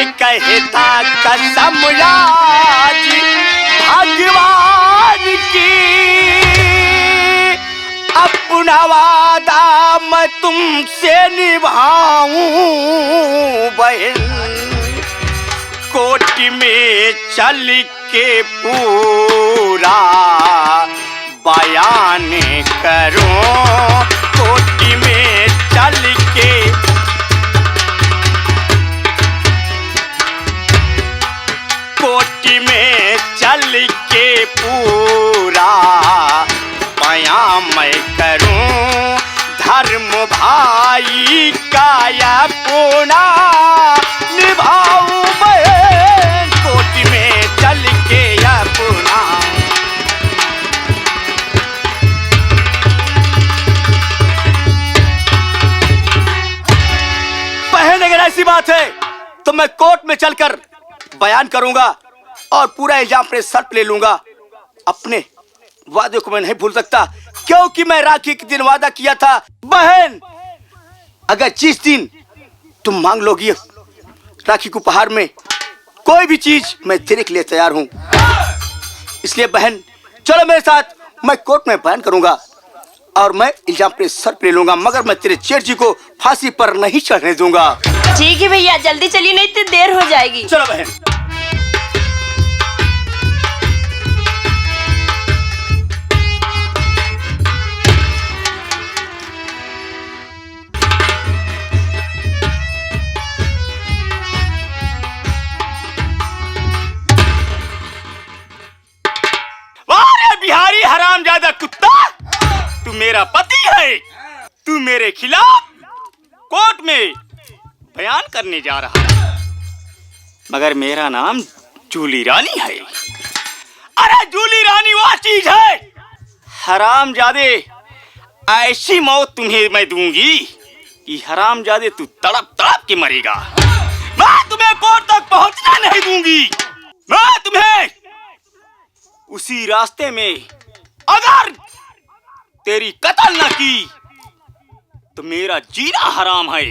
कहता कसम आज भगवान की, अपना वादा मैं तुमसे निभाऊं बहन, कोर्ट में चल के पूरा बयान करूं, कोर्ट में चल के पूरा बयान मैं करूं, धर्म भाई का अपना निभाऊं बहन, कोर्ट में चल के अपना। बहन अगर ऐसी बात है तो मैं कोर्ट में चलकर बयान करूंगा और पूरा इल्जाम अपने सर पे ले लूंगा। अपने वादे को मैं नहीं भूल सकता, क्योंकि मैं राखी के दिन वादा किया था। बहन अगर जिस दिन तुम मांग लोगी राखी को उपहार में कोई भी चीज, मैं देने के लिए तैयार हूं। इसलिए बहन चलो मेरे साथ, मैं कोर्ट में बयान करूंगा और मैं इल्जाम अपने सर पे ले लूंगा, मगर मैं तेरे जेठ जी को फांसी पर नहीं चढ़ने दूंगा। ठीक है भैया, जल्दी चलिए नहीं तो देर हो जाएगी। चलो बहन। बिहारी हरामजादा कुत्ता, तू मेरा पति है, तू मेरे खिलाफ कोर्ट में बयान करने जा रहा है, मगर मेरा नाम जूली रानी है। अरे जूली रानी वो चीज है, हरामजादे ऐसी मौत तुम्हें मैं दूंगी कि हरामजादे तू तड़प तड़प के मरेगा। मैं तुम्हें कोर्ट तक पहुंचना नहीं दूंगी। मैं तुम्हें उसी रास्ते में अगर तेरी कत्ल न की तो मेरा जीना हराम है।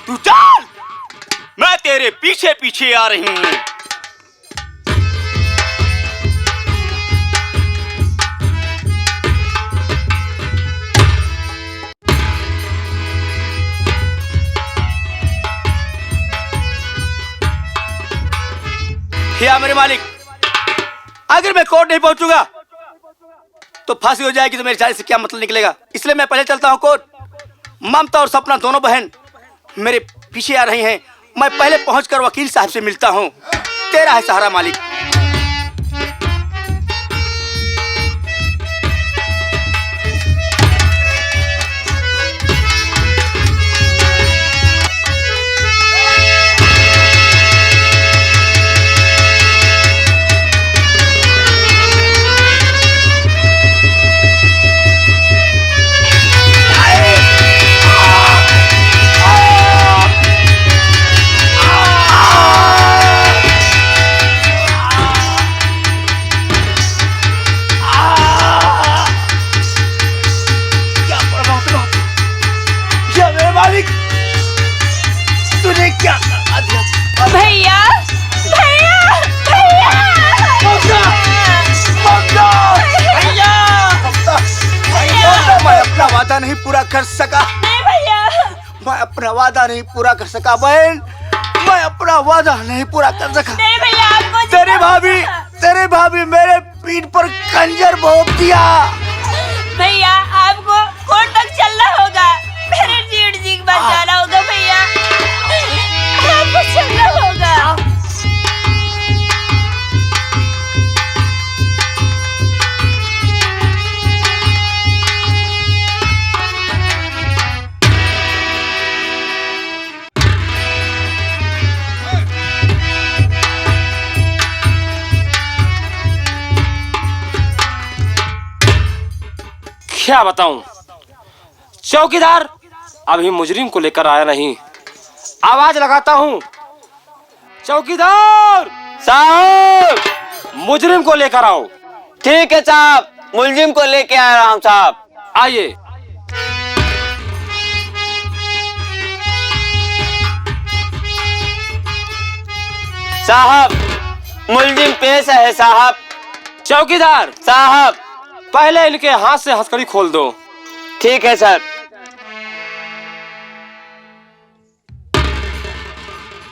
तू चल, मैं तेरे पीछे पीछे आ रही हूं। या मेरे मालिक, अगर मैं कोर्ट नहीं पहुंचूंगा तो फांसी हो जाएगी, तो मेरे जाने से क्या मतलब निकलेगा। इसलिए मैं पहले चलता हूं कोर्ट। ममता और सपना दोनों बहन मेरे पीछे आ रही हैं। मैं पहले पहुंचकर वकील साहब से मिलता हूं। तेरा है सहारा मालिक। भैया भैया भैया मैं अपना वादा नहीं पूरा कर सका। नहीं भैया, मैं अपना वादा नहीं पूरा कर सका बहन, मैं अपना वादा नहीं पूरा कर सका। नहीं भैया, आपको तेरे भाभी मेरे पीठ पर खंजर भोंक दिया। भैया आपको कोर्ट तक चलना होगा, मेरे जेठ जी के पास जाना होगा। भैया आपको चलना होगा। क्या बताऊं, चौकीदार अभी मुजरिम को लेकर आया नहीं। आवाज लगाता हूं, चौकीदार साहब, मुजरिम को लेकर आओ। ठीक है साहब, मुलजिम को लेके आ रहा हूं साहब। आइए। साहब मुलजिम पेश है साहब। चौकीदार साहब पहले इनके हाथ से हथकड़ी खोल दो। ठीक है सर।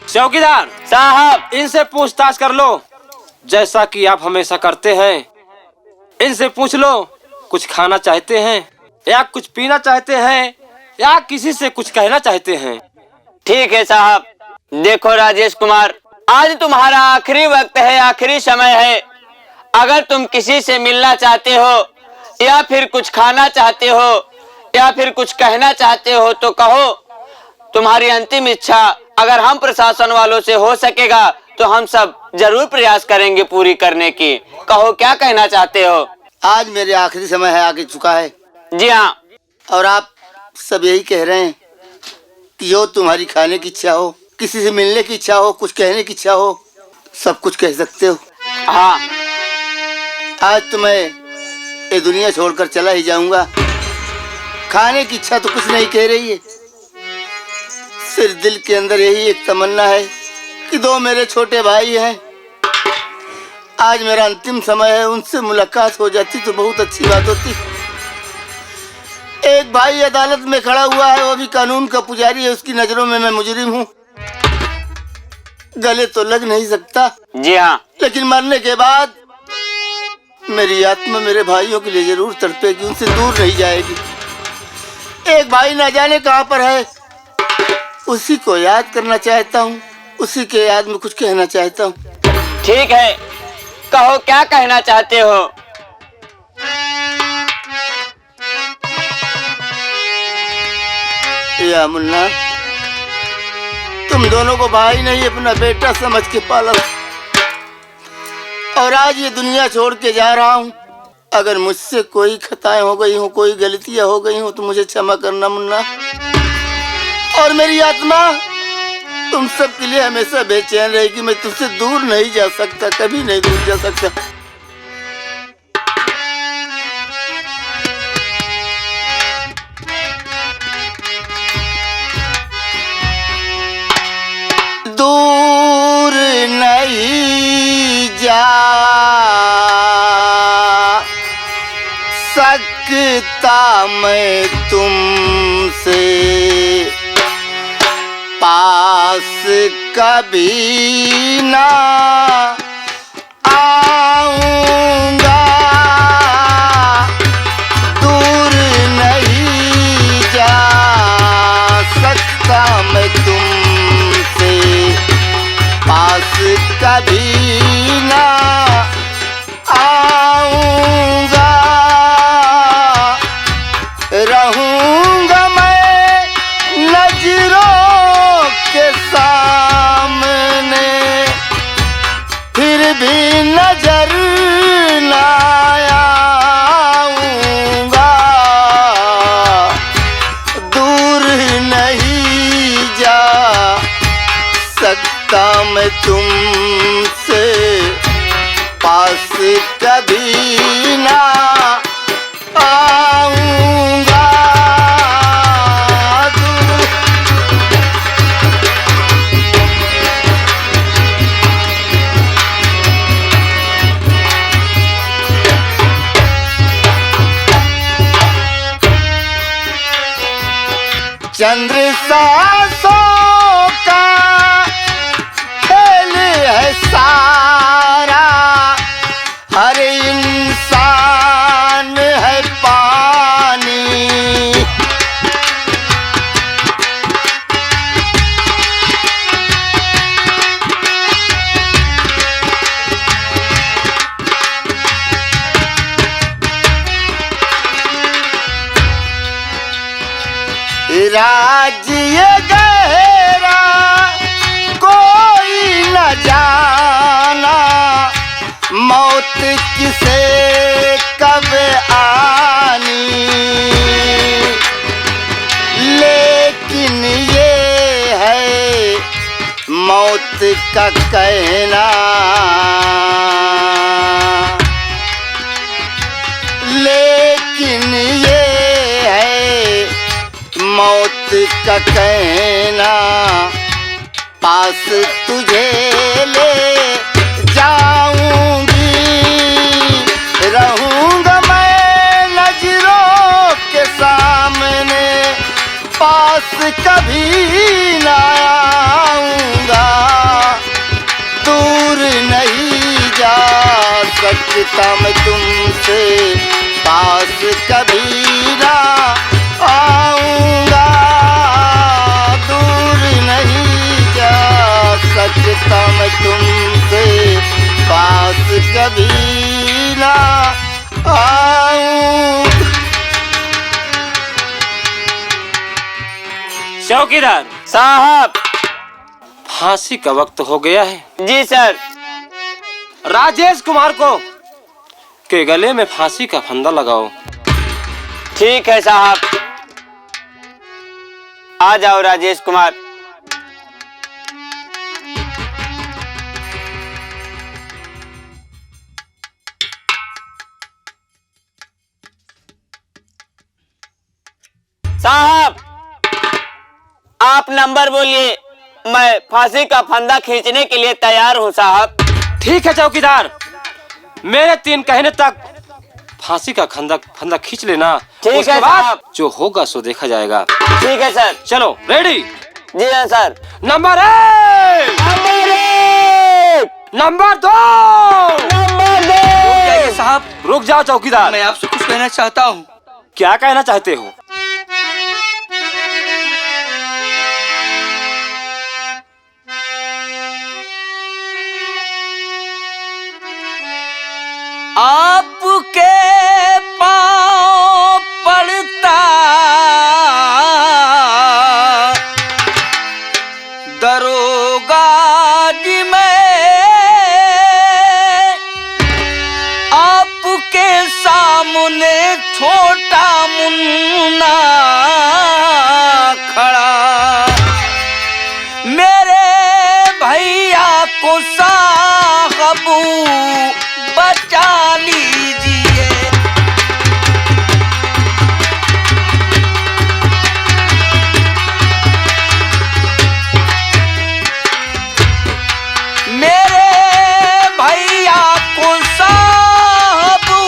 चौकीदार साहब इनसे पूछताछ कर लो, जैसा कि आप हमेशा करते हैं। इनसे पूछ लो कुछ खाना चाहते हैं या कुछ पीना चाहते हैं या किसी से कुछ कहना चाहते हैं। ठीक है साहब। देखो राजेश कुमार, आज तुम्हारा आखिरी वक्त है, आखिरी समय है। अगर तुम किसी से मिलना चाहते हो या फिर कुछ खाना चाहते हो या फिर कुछ कहना चाहते हो तो कहो। तुम्हारी अंतिम इच्छा अगर हम प्रशासन वालों से हो सकेगा तो हम सब जरूर प्रयास करेंगे पूरी करने की। कहो क्या कहना चाहते हो। आज मेरे आखिरी समय है, आगे चुका है। जी हाँ। और आप सब यही कह रहे हैं कि जो तुम्हारी खाने की इच्छा हो, किसी से मिलने की इच्छा हो, कुछ कहने की इच्छा हो, सब कुछ कह सकते हो। हाँ। आज तो मैं ये दुनिया छोड़कर चला ही जाऊंगा। खाने की इच्छा तो कुछ नहीं कह रही है, सिर्फ दिल के अंदर यही एक तमन्ना है कि दो मेरे छोटे भाई हैं, आज मेरा अंतिम समय है, उनसे मुलाकात हो जाती तो बहुत अच्छी बात होती। एक भाई अदालत में खड़ा हुआ है, वो भी कानून का पुजारी है, उसकी नजरों में मैं मुजरिम हूँ। गले तो लग नहीं सकता। जी हाँ। लेकिन मरने के बाद मेरी आत्मा मेरे भाइयों के लिए जरूर तड़पेगी, उनसे दूर नहीं जाएगी। एक भाई न जाने कहाँ पर है, उसी को याद करना चाहता हूँ, उसी के याद में कुछ कहना चाहता हूँ। ठीक है, कहो क्या कहना चाहते हो। या मुन्ना, तुम दोनों को भाई नहीं अपना बेटा समझ के पाला, और आज ये दुनिया छोड़ के जा रहा हूँ। अगर मुझसे कोई खताएं हो गई हो, कोई गलतियां हो गई हो तो मुझे क्षमा करना मुन्ना। और मेरी आत्मा तुम सब के लिए हमेशा बेचैन रहेगी। मैं तुमसे दूर नहीं जा सकता, कभी नहीं दूर जा सकता। दूर नहीं जा सकता मैं तुमसे, पास कभी ना आऊंगा। दूर नहीं जा सकता मैं तुमसे, पास कभी ना आऊंगा। रहूंगा मैं नजरों के सामने, फिर भी नजर ना आऊंगा। दूर नहीं जा सकता मैं तुमसे, पास कभी ना आऊंगा। चंद्र सांसों का खेल है सारा, हर इंसान है पानी। राज्य गहरा कोई न जाना, मौत किसे कब आनी। लेकिन ये है मौत का कहना, लेकिन ये है मौत का कहना, पास तुझे ले पास कभी ना आऊंगा, दूर नहीं जा सकता मैं तुमसे, पास कभी ना आऊंगा, दूर नहीं जा सकता मैं तुमसे, पास कभी ना आऊंगा। चौकीदार साहब। फांसी का वक्त हो गया है। जी सर। राजेश कुमार को के गले में फांसी का फंदा लगाओ। ठीक है साहब। आ जाओ राजेश कुमार। साहब आप नंबर बोलिए, मैं फांसी का फंदा खींचने के लिए तैयार हूँ साहब। ठीक है चौकीदार, मेरे 3 कहने तक फांसी का फंदा खींच लेना। ठीक उसके है बाद साहब। जो होगा सो देखा जाएगा। ठीक है सर। चलो रेडी। जी हाँ सर। Number 1, number 2। साहब रुक जाओ चौकीदार। मैं आपसे कुछ कहना चाहता हूँ। क्या कहना चाहते हो? आपके पाँव पड़ता दरोगा जी, मैं आपके सामने छोटा मुन्ना खड़ा, मेरे भैया को साहबू बचा लीजिए। मेरे भैया को साहबू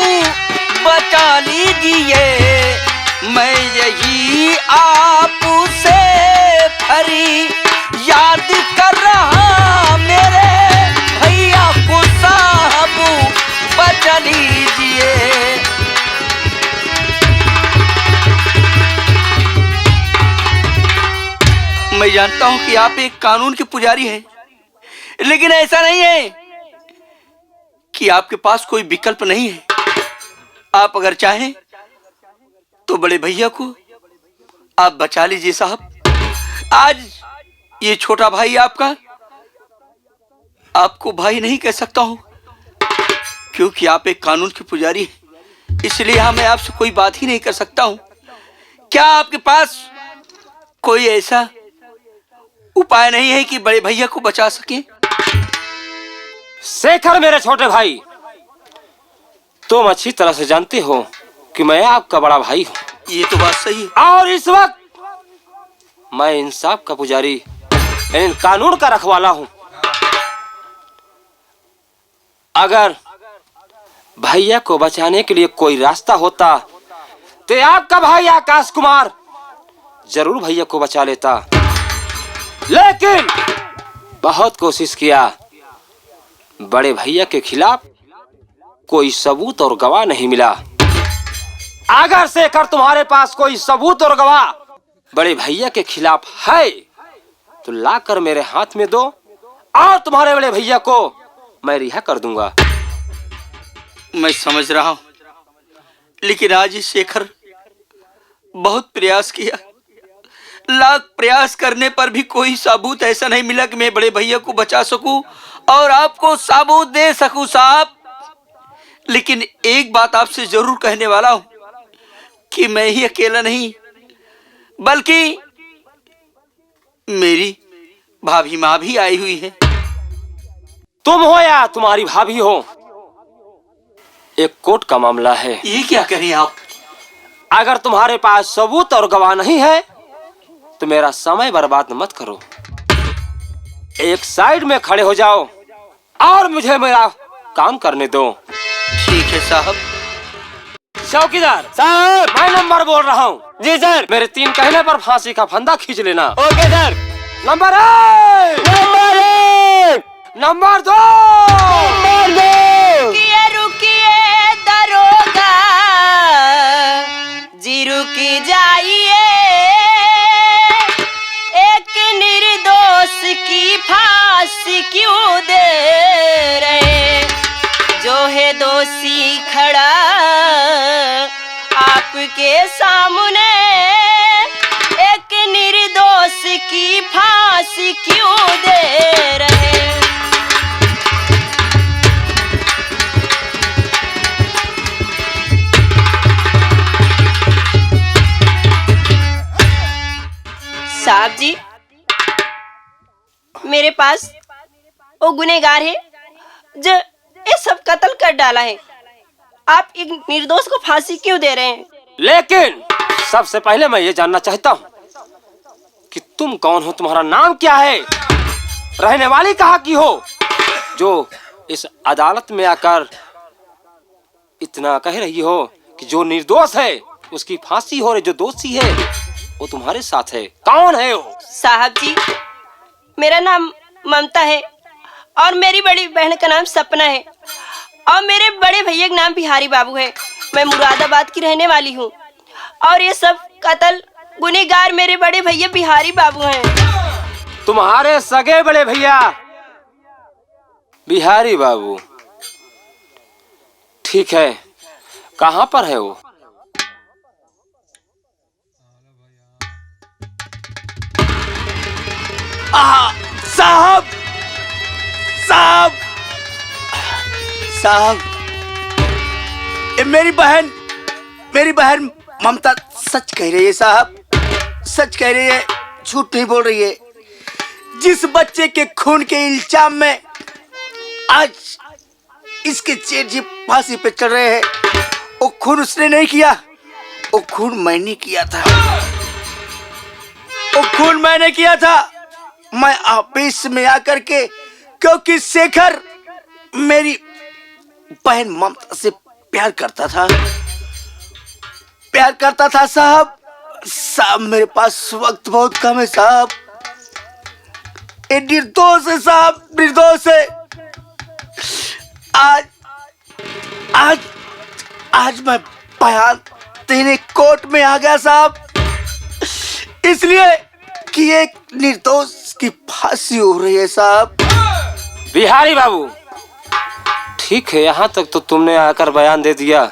बचा लीजिए, मैं यही आपसे फरियाद कर रहा, मेरे भैया को साहबू बचा लीजिए। मैं जानता हूं कि आप एक कानून के पुजारी हैं, लेकिन ऐसा नहीं है कि आपके पास कोई विकल्प नहीं है। आप अगर चाहें तो बड़े भैया को आप बचा लीजिए साहब। आज ये छोटा भाई आपको भाई नहीं कह सकता हूं, क्योंकि आप एक कानून के पुजारी हैं, इसलिए मैं आपसे कोई बात ही नहीं कर सकता हूं। क्या आपके पास कोई ऐसा उपाय नहीं है कि बड़े भैया को बचा सके? शेखर मेरे छोटे भाई, तुम अच्छी तरह से जानते हो कि मैं आपका बड़ा भाई हूँ। ये तो बात सही है। और इस वक्त मैं इंसाफ का पुजारी, इन कानून का रखवाला हूँ। अगर भैया को बचाने के लिए कोई रास्ता होता तो आपका भाई आकाश कुमार जरूर भैया को बचा लेता, लेकिन बहुत कोशिश किया, बड़े भैया के खिलाफ कोई सबूत और गवाह नहीं मिला। अगर शेखर तुम्हारे पास कोई सबूत और गवाह बड़े भैया के खिलाफ है तो लाकर मेरे हाथ में दो और तुम्हारे बड़े भैया को मैं रिहा कर दूंगा। मैं समझ रहा हूं, लेकिन आज शेखर बहुत प्रयास किया, लाख प्रयास करने पर भी कोई सबूत ऐसा नहीं मिला कि मैं बड़े भैया को बचा सकूं और आपको सबूत दे सकूं साहब। लेकिन एक बात आपसे जरूर कहने वाला हूं कि मैं ही अकेला नहीं, बल्कि मेरी भाभी माँ भी आई हुई है। तुम हो या तुम्हारी भाभी हो, एक कोर्ट का मामला है। ये क्या करें आप? अगर तुम्हारे पास सबूत और गवाह नहीं है तो मेरा समय बर्बाद मत करो, एक साइड में खड़े हो जाओ और मुझे मेरा काम करने दो। ठीक है साहब। चौकीदार साहब। मैं नंबर बोल रहा हूँ। जी सर। मेरे 3 कहने पर फांसी का फंदा खींच लेना। Okay sir. Number 1, number 1, number 2, number 2। रुकिए दरोगा जी, रुकी जाइए, एक निर्दोष की फांसी क्यों दे रहे, जो है दोषी खड़ा आपके सामने, एक निर्दोष की फांसी क्यों दे रहे। साहब जी, मेरे पास वो गुनहगार है जो ये सब कत्ल कर डाला है, आप एक निर्दोष को फांसी क्यों दे रहे हैं? लेकिन सबसे पहले मैं ये जानना चाहता हूँ कि तुम कौन हो, तुम्हारा नाम क्या है, रहने वाली कहाँ की हो, जो इस अदालत में आकर इतना कह रही हो कि जो निर्दोष है उसकी फांसी हो रही, जो दोषी है वो तुम्हारे साथ है। कौन है वो? साहब जी, मेरा नाम ममता है और मेरी बड़ी बहन का नाम सपना है और मेरे बड़े भैया का नाम बिहारी बाबू है। मैं मुरादाबाद की रहने वाली हूँ और ये सब कत्ल गुनहगार मेरे बड़े भैया बिहारी बाबू हैं। तुम्हारे सगे बड़े भैया बिहारी बाबू? ठीक है, कहाँ पर है वो? साहब, साहब, साहब, ये मेरी बहन ममता सच कह रही है साहब, सच कह रही है, झूठ नहीं बोल रही है। जिस बच्चे के खून के इल्जाम में आज इसके जेठ जी फांसी पे चढ़ रहे हैं, वो खून उसने नहीं किया, वो खून मैंने किया था, वो खून मैंने किया था। मैं ऑफिस में आकर के, क्योंकि शेखर मेरी बहन ममता से प्यार करता था साहब। साहब मेरे पास वक्त बहुत कम है साहब, ये निर्दोष है साहब, निर्दोष है। आज मैं बयान देने कोर्ट में आ गया साहब, इसलिए कि एक निर्दोष की फांसी हो रही है साहब। बिहारी बाबू, ठीक है, यहाँ तक तो तुमने आकर बयान दे दिया।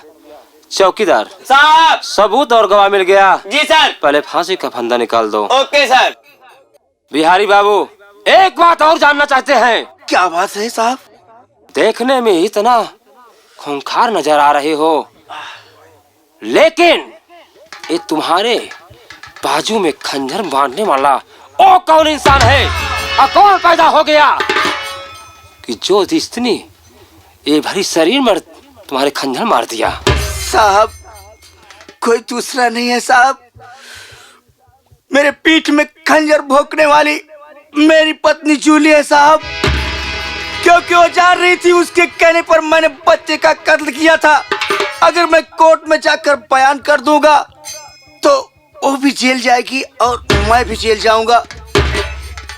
चौकीदार साहब। सबूत और गवाह मिल गया। जी सर। पहले फांसी का फंदा निकाल दो। Okay sir. बिहारी बाबू, एक बात और जानना चाहते हैं। क्या बात है साहब? देखने में इतना खूंखार नजर आ रहे हो, लेकिन ये तुम्हारे बाजू में खंजर मारने वाला ओ कौन इंसान है और कौन पैदा हो गया कि जो जिसने ये भरी शरीर में तुम्हारे खंजर मार दिया? साहब कोई दूसरा नहीं है साहब, मेरे पीठ में खंजर भोंकने वाली मेरी पत्नी जूली है साहब, क्योंकि वो जान रही थी उसके कहने पर मैंने बच्चे का कत्ल किया था। अगर मैं कोर्ट में जाकर बयान कर दूंगा तो वो भी जेल जाएगी और मैं भी जेल जाऊंगा,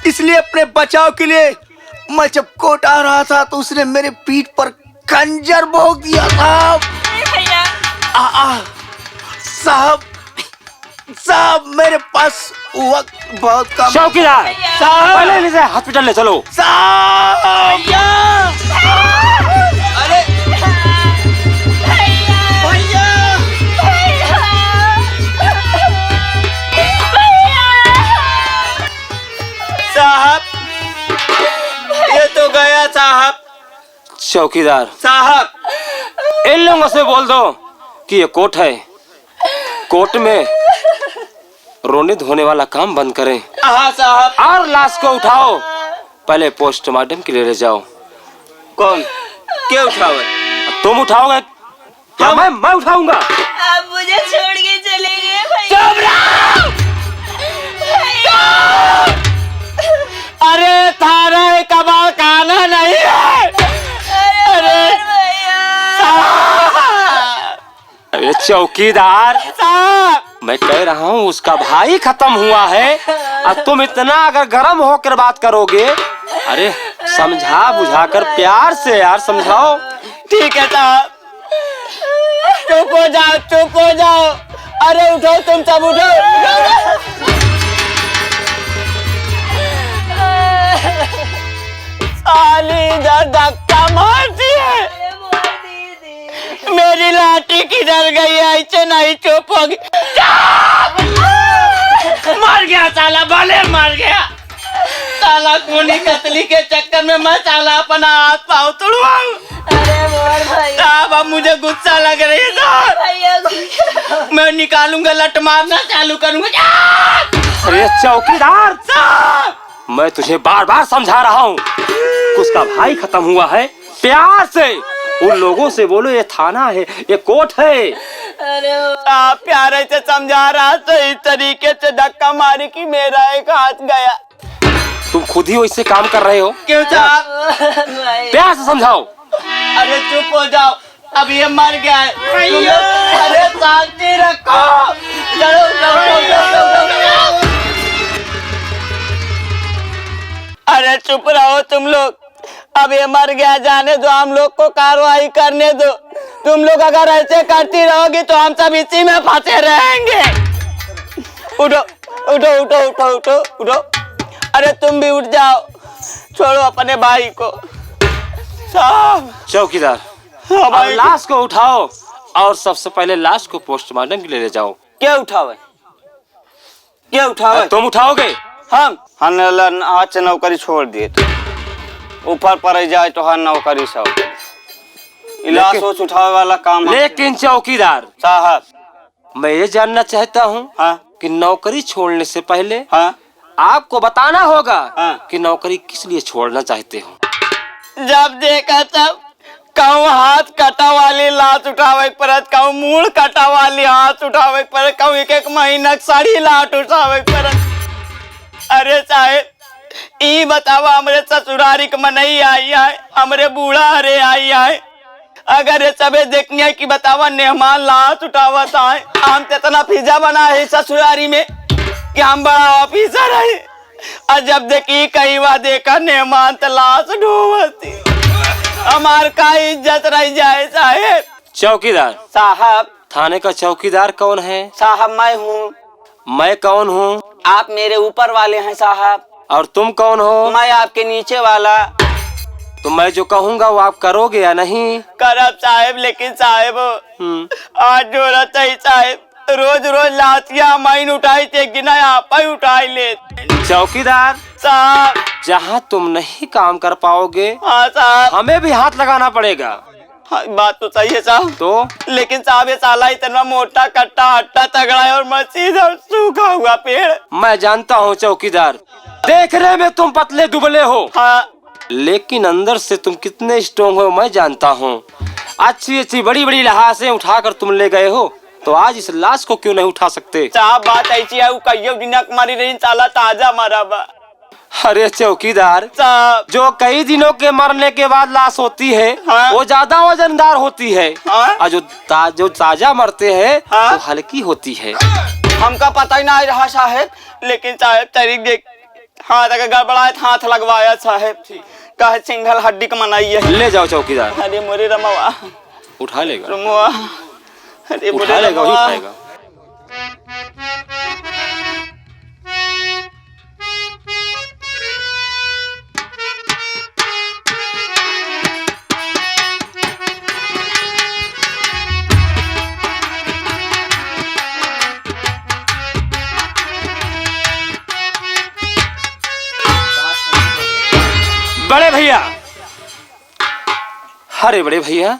इसलिए अपने बचाव के लिए मैं जब कोर्ट आ रहा था तो उसने मेरे पीठ पर खंजर भोंक दिया साहब। भैया साहब मेरे पास वक्त बहुत कम। चौकीदार साहब, पहले इसे हॉस्पिटल ले चलो। साहब, अरे साहब, ये तो गया साहब। चौकीदार साहब, इन लोगों से बोल दो कि ये कोर्ट है, कोर्ट में रोने धोने वाला काम बंद करें। हाँ साहब। और लाश को उठाओ, पहले पोस्टमार्टम के लिए ले जाओ। कौन? क्या उठाओ? तुम उठाओगे क्या? मैं उठाऊंगा। आप मुझे छोड़ के चले गए भैया। अरे थारा कबाल खाना नहीं है। अरे भैया। अरे चौकीदार साहब, मैं कह रहा हूँ उसका भाई खत्म हुआ है और तुम इतना अगर गर्म होकर बात करोगे। अरे समझा बुझाकर प्यार से यार समझाओ। ठीक है साहब, चुप हो जाओ, चुप हो जाओ। अरे उठो, तुम सब उठो। साली इधर धक्का मारती है। मेरी लाठी किधर गई है? ऐसे नहीं चुप होगी। मर गया साला, भले मर गया साला। खूनी कतली के चक्कर में मैं साला अपना हाथ पाँव तोड़वाऊं। अरे मोर भैया, साहब अब मुझे गुस्सा लग रही है साहब। भैया मैं निकालूंगा, लट मारना चालू करूंगा। अरे चौकीदार साहब, मैं तुझे बार बार समझा रहा हूँ उसका भाई खत्म हुआ है। प्यार से उन लोगों से बोलो ये थाना है, ये कोर्ट है। अरे आप प्यारे से समझा रहा तो इस तरीके से धक्का मारी कि मेरा एक हाथ गया। तुम खुद ही वैसे काम कर रहे हो। क्यों साहब? भाई, प्यार से समझाओ। अरे चुप हो जाओ, अब ये मर गया है। तुम लोग- अरे शांति रखो। चलो चलो चलो। अरे चुप रहो तुम लोग, अब ये मर गया, जाने दो, हम लोग को कार्रवाई करने दो। तुम लोग अगर ऐसे करती रहोगी तो हम सब इसी में फंसे रहेंगे। उठो उठो उठो उठो उठो उठो। अरे तुम भी उठ जाओ, छोड़ो अपने भाई को। साहब, चौकीदार हाँ अब भाई, लाश को उठाओ और सबसे पहले लाश को पोस्टमार्टम के लिए ले जाओ। क्या उठावे? क्या उठावे? तुम उठाओगे? हम आज से नौकरी छोड़ दिए थे। ऊपर पर जाए तो हर नौकरी सब इलाज सोच उठावे वाला काम है। लेकिन चौकीदार साहब, मैं ये जानना चाहता हूँ हाँ कि नौकरी छोड़ने से पहले हाँ आपको बताना होगा हाँ। कि नौकरी किस लिए छोड़ना चाहते हो। जब देखा तब कहूँ हाथ कटा वाली लाश उठावे परत, कहूँ मूड़ कटा वाली हाथ उठावे परत, कहूँ एक एक महीना साड़ी लाट उठावे परत। अरे साहेब, ई बतावा हमरे ससुरारी के मनई आई है, हमरे बूढ़ा हरे आई है। अगर ये सबे देखनी कि बतावा मेहमान लाश उठावत है, हम तो इतना पिज्जा बना है ससुरारी में कि हम बड़ा ऑफिसर है। और जब देखी कई बार देखा मेहमान तो लाश ढोवती, हमार का इज्जत रह जाए। साहेब, चौकीदार साहब, थाने का चौकीदार कौन है? साहब मैं हूँ। मैं कौन हूँ? आप मेरे ऊपर वाले हैं साहब, और तुम कौन हो? मैं आपके नीचे वाला। तो मैं जो कहूँगा वो आप करोगे या नहीं? करब साहेब, लेकिन साहेब आज जरूरत है साहेब, रोज रोज लातिया माइन उठाई थे कि नहीं आप ही उठाई ले। चौकीदार साहब, जहाँ तुम नहीं काम कर पाओगे हाँ साहब, हमें भी हाथ लगाना पड़ेगा। हाँ, बात तो सही है साहब। तो लेकिन साहब ये साला इतना मोटा कट्टा हट्टा तगड़ा है और मसीद और सूखा हुआ पेड़। मैं जानता हूँ चौकीदार, देखने में तुम पतले दुबले हो, हाँ लेकिन अंदर से तुम कितने स्ट्रॉन्ग हो मैं जानता हूँ। अच्छी अच्छी बड़ी बड़ी लाशें उठाकर तुम ले गए हो, तो आज इस लाश को क्यों नहीं उठा सकते? साहब, बात ऐसी है, कईयों दिनक मारी रही साला ताजा मरा बा। अरे चौकीदार, साहब, जो कई दिनों के मरने के बाद लाश होती है हाँ। वो ज्यादा वजनदार होती है, हाँ। और जो ताजा मरते हैं हाँ। वो हल्की होती है। हमका पता ही ना रहा साहेब, लेकिन साहेब तरीक देख हाथ अगर गड़बड़ाए हाथ लगवाया साहेब, कहे सिंगल हड्डी का मनाई है। ले जाओ चौकीदार। अरे मोरे रमवा, उठा लेगा, रमवा, अरे उठा मोरे लेगा, वही रमवा। उठाएगा। बड़े भैया, अरे बड़े भैया,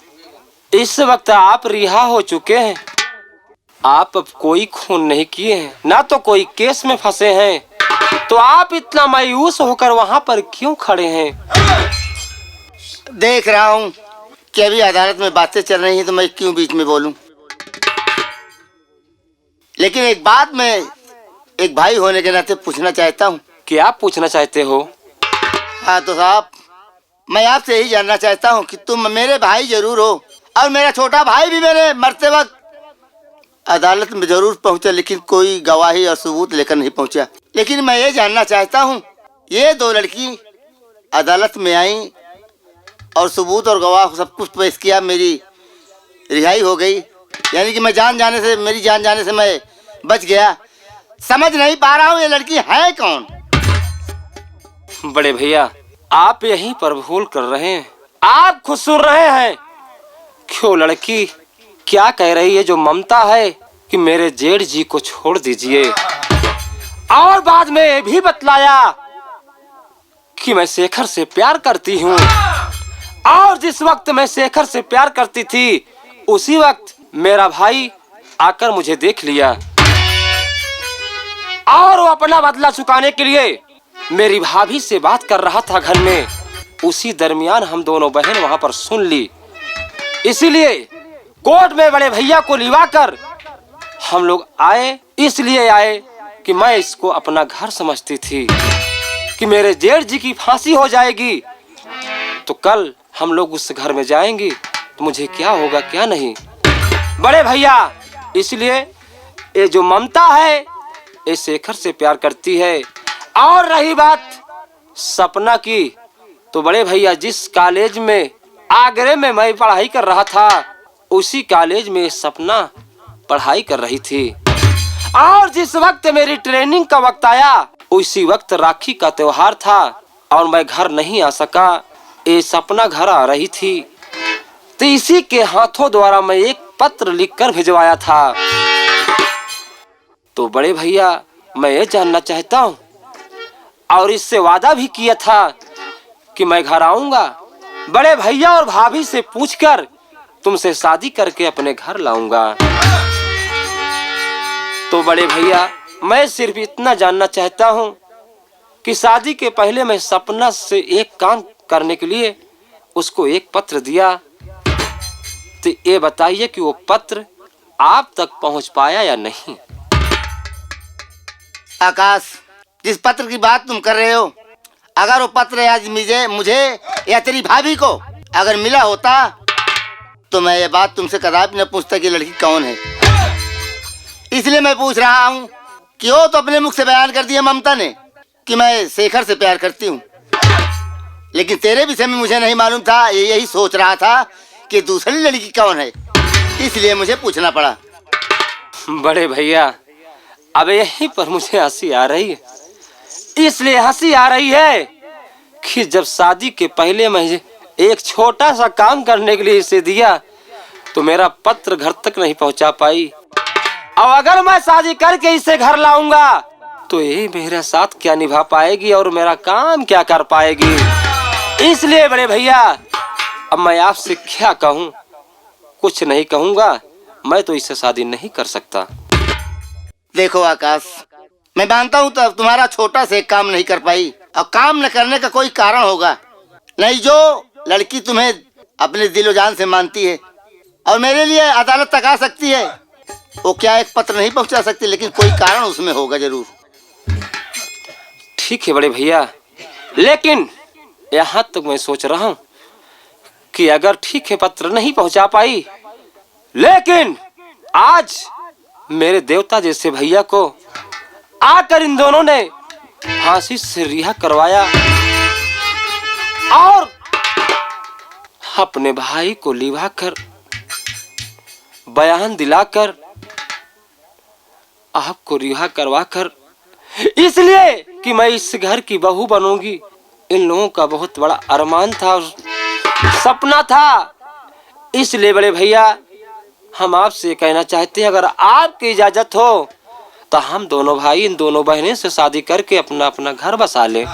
इस वक्त आप रिहा हो चुके हैं। आप अब कोई खून नहीं किए हैं, ना तो कोई केस में फंसे हैं, तो आप इतना मायूस होकर वहां पर क्यों खड़े हैं? देख रहा हूँ कि अभी अदालत में बातें चल रही हैं, तो मैं क्यों बीच में बोलूं। लेकिन एक बात मैं एक भाई होने के नाते पूछना चाहता हूँ। क्या पूछना चाहते हो? हाँ तो साहब, मैं आपसे यही जानना चाहता हूँ कि तुम मेरे भाई जरूर हो, और मेरा छोटा भाई भी मेरे मरते वक्त अदालत में जरूर पहुंचा, लेकिन कोई गवाही और सबूत लेकर नहीं पहुंचा। लेकिन मैं ये जानना चाहता हूं, ये दो लड़की अदालत में आई और सबूत और गवाह सब कुछ पेश किया, मेरी रिहाई हो गई, यानी कि मेरी जान जाने से मैं बच गया। समझ नहीं पा रहा हूँ ये लड़की है कौन? बड़े भैया, आप यहीं पर भूल कर रहे हैं। आप खुद सुन रहे हैं क्यों लड़की क्या कह रही है, जो ममता है कि मेरे जेठ जी को छोड़ दीजिए, और बाद में ये भी बतलाया कि मैं शेखर से प्यार करती हूँ, और जिस वक्त मैं शेखर से प्यार करती थी उसी वक्त मेरा भाई आकर मुझे देख लिया, और वो अपना बदला चुकाने के लिए मेरी भाभी से बात कर रहा था घर में। उसी दरमियान हम दोनों बहन वहां पर सुन ली, इसीलिए कोर्ट में बड़े भैया को लिवाकर हम लोग आए। इसलिए आए कि मैं इसको अपना घर समझती थी कि मेरे जेठ जी की फांसी हो जाएगी तो कल हम लोग उस घर में जाएंगे तो मुझे क्या होगा क्या नहीं। बड़े भैया, इसलिए ये जो ममता है ये शेखर से प्यार करती है। और रही बात सपना की, तो बड़े भैया जिस कॉलेज में आगरे में मैं पढ़ाई कर रहा था उसी कॉलेज में सपना पढ़ाई कर रही थी, और जिस वक्त मेरी ट्रेनिंग का वक्त आया उसी वक्त राखी का त्योहार था और मैं घर नहीं आ सका। ये सपना घर आ रही थी तो इसी के हाथों द्वारा मैं एक पत्र लिखकर भिजवाया था। तो बड़े भैया, मैं ये जानना चाहता हूँ और इससे वादा भी किया था कि मैं घर आऊंगा, बड़े भैया और भाभी से पूछकर तुमसे शादी करके अपने घर लाऊंगा। तो बड़े भैया, मैं सिर्फ इतना जानना चाहता हूँ कि शादी के पहले मैं सपना से एक काम करने के लिए उसको एक पत्र दिया, तो ये बताइए कि वो पत्र आप तक पहुंच पाया या नहीं। आकाश, जिस पत्र की बात तुम कर रहे हो, अगर वो पत्र आज मुझे या तेरी भाभी को अगर मिला होता तो मैं ये बात तुमसे कदापि न पूछता कि लड़की कौन है। इसलिए मैं पूछ रहा हूँ कि वो तो अपने मुख से बयान कर दिया ममता ने कि मैं शेखर से प्यार करती हूँ, लेकिन तेरे विषय में मुझे नहीं मालूम था। यही सोच रहा था कि दूसरी लड़की कौन है, इसलिए मुझे पूछना पड़ा। बड़े भैया, अब यहीं पर मुझे हंसी आ रही है। इसलिए हंसी आ रही है कि जब शादी के पहले मैं एक छोटा सा काम करने के लिए इसे दिया तो मेरा पत्र घर तक नहीं पहुंचा पाई, और अगर मैं शादी करके इसे घर लाऊंगा तो ये मेरा साथ क्या निभा पाएगी और मेरा काम क्या कर पाएगी। इसलिए बड़े भैया, अब मैं आपसे क्या कहूँ, कुछ नहीं कहूँगा, मैं तो इससे शादी नहीं कर सकता। देखो आकाश, मैं मानता हूँ तो तुम्हारा छोटा से एक काम नहीं कर पाई, और काम न करने का कोई कारण होगा नहीं। जो लड़की तुम्हें अपने दिलो जान से मानती है और मेरे लिए अदालत तक आ सकती है, वो क्या एक पत्र नहीं पहुंचा सकती, लेकिन कोई कारण उसमें होगा जरूर। ठीक है बड़े भैया, लेकिन यहाँ तक मैं सोच रहा हूँ कि अगर ठीक है पत्र नहीं पहुंचा पाई, लेकिन आज मेरे देवता जैसे भैया को आकर इन दोनों ने फांसी से रिहा करवाया और अपने भाई को लिवाकर बयान दिलाकर आपको रिहा करवाकर, इसलिए कि मैं इस घर की बहू बनूंगी, इन लोगों का बहुत बड़ा अरमान था और सपना था। इसलिए बड़े भैया, हम आपसे कहना चाहते हैं, अगर आपकी इजाजत हो तो हम दोनों भाई इन दोनों बहनें से शादी करके अपना अपना घर बसा लें।